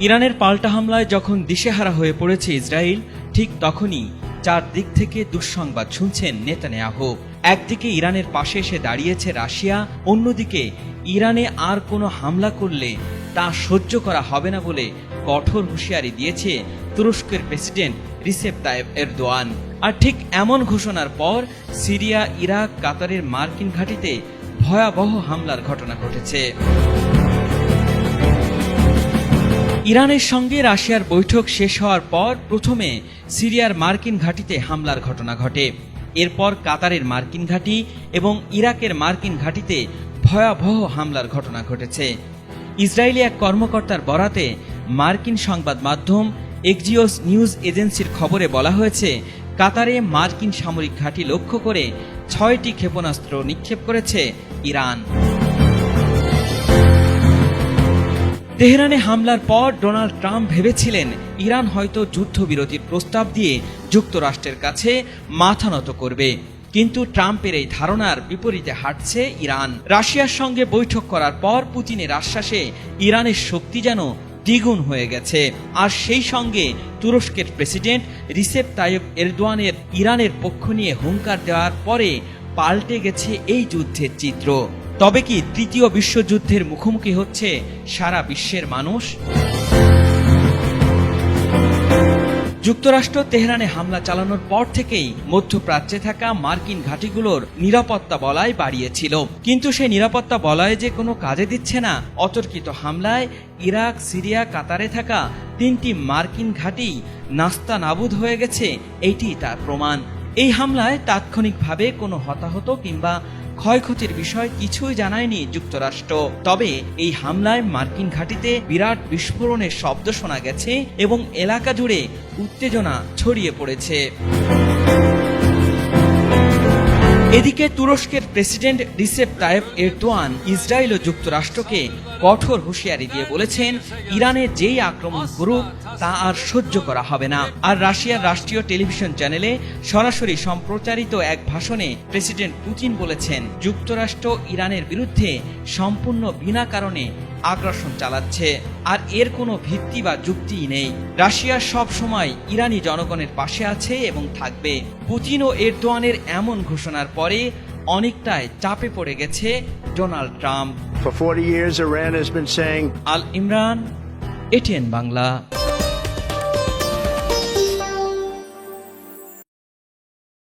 ইরানের পাল্টা হামলায় যখন দিশেহারা হয়ে পড়েছে ইসরায়েল, ঠিক তখনই চারদিক থেকে দুঃসংবাদ শুনছেন নেতানিয়াহু। একদিকে ইরানের পাশে এসে দাঁড়িয়েছে রাশিয়া, অন্যদিকে ইরানে আর কোনো হামলা করলে তা সহ্য করা হবে না বলে কঠোর হুঁশিয়ারি দিয়েছে তুরস্কের প্রেসিডেন্ট রিসেপ তাইয়েপ এরদোয়ান। আর ঠিক এমন ঘোষণার পর সিরিয়া, ইরাক, কাতারের মার্কিন ঘাঁটিতে ভয়াবহ হামলার ঘটনা ঘটেছে। ইরানের সঙ্গে রাশিয়ার বৈঠক শেষ হওয়ার পর প্রথমে সিরিয়ার মার্কিন ঘাঁটিতে হামলার ঘটনা ঘটে। এরপর কাতারের মার্কিন ঘাঁটি এবং ইরাকের মার্কিন ঘাঁটিতে ভয়াবহ হামলার ঘটনা ঘটেছে। ইসরায়েলি এক কর্মকর্তার বরাতে মার্কিন সংবাদ মাধ্যম এক্সিওস নিউজ এজেন্সির খবরে বলা হয়েছে, কাতারে মার্কিন সামরিক ঘাঁটি লক্ষ্য করে ৬টি ক্ষেপণাস্ত্র নিক্ষেপ করেছে ইরান। তেহরানে হামলার পর ডোনাল্ড ট্রাম্প ভেবেছিলেন ইরান হয়তো যুদ্ধবিরতির প্রস্তাব দিয়ে যুক্তরাষ্ট্রের কাছে মাথা নত করবে, কিন্তু ট্রাম্পের এই ধারণার বিপরীতে হাঁটছে ইরান। রাশিয়ার সঙ্গে বৈঠক করার পর পুতিনের আশ্বাসে ইরানের শক্তি যেন দ্বিগুণ হয়ে গেছে। আর সেই সঙ্গে তুরস্কের প্রেসিডেন্ট রিসেপ তাইয়েপ এরদোয়ানের ইরানের পক্ষ নিয়ে হুঙ্কার দেওয়ার পরে পাল্টে গেছে এই যুদ্ধের চিত্র। তবে কি তৃতীয় বিশ্বযুদ্ধের মুখোমুখি হচ্ছে সারা বিশ্বের মানুষ? যুক্তরাষ্ট্র তেহরানে হামলা চালানোর পর থেকেই মধ্যপ্রাচ্যে থাকা মার্কিন ঘাঁটিগুলোর নিরাপত্তা বলয় বাড়িয়েছিল, কিন্তু সেই নিরাপত্তা বলয় যে কোনো কাজে দিচ্ছে না। অতর্কিত হামলায় ইরাক, সিরিয়া, কাতারে থাকা 3টি মার্কিন ঘাঁটি নাস্তানাবুদ হয়ে গেছে, এইটি তার প্রমাণ। এই হামলায় তাৎক্ষণিকভাবে কোনো হতাহত কিংবা ক্ষয়ক্ষতির বিষয় কিছুই জানায়নি যুক্তরাষ্ট্র। তবে এই হামলায় মার্কিন ঘাঁটিতে বিরাট বিস্ফোরণের শব্দ শোনা গেছে এবং এলাকা জুড়ে উত্তেজনা ছড়িয়ে পড়েছে। এদিকে তুরস্কের president Recep Tayyip Erdogan Israel ও যুক্তরাষ্ট্রকে কঠোর হুঁশিয়ারি দিয়ে বলেছেন, ইরানে যেই আক্রমণ করুক তা আর সহ্য করা হবে না। আর রাশিয়ার রাষ্ট্রীয় টেলিভিশন চ্যানেলে সরাসরি সম্প্রচারিত এক ভাষণে প্রেসিডেন্ট পুতিন বলেছেন, যুক্তরাষ্ট্র ইরানের বিরুদ্ধে সম্পূর্ণ বিনা কারণে আগ্রাসন চালাচ্ছে, আর এর কোনো ভিত্তি বা যুক্তিই নেই। রাশিয়া সব সময় ইরানি জনগণের পাশে আছে এবং থাকবে। পুতিন ও এরদোয়ানের এমন ঘোষণার পরে অনেকটাই চাপে পড়ে গেছে Donald Trump. For 40 years, Iran has been saying, Al Imran, ATN Bangla.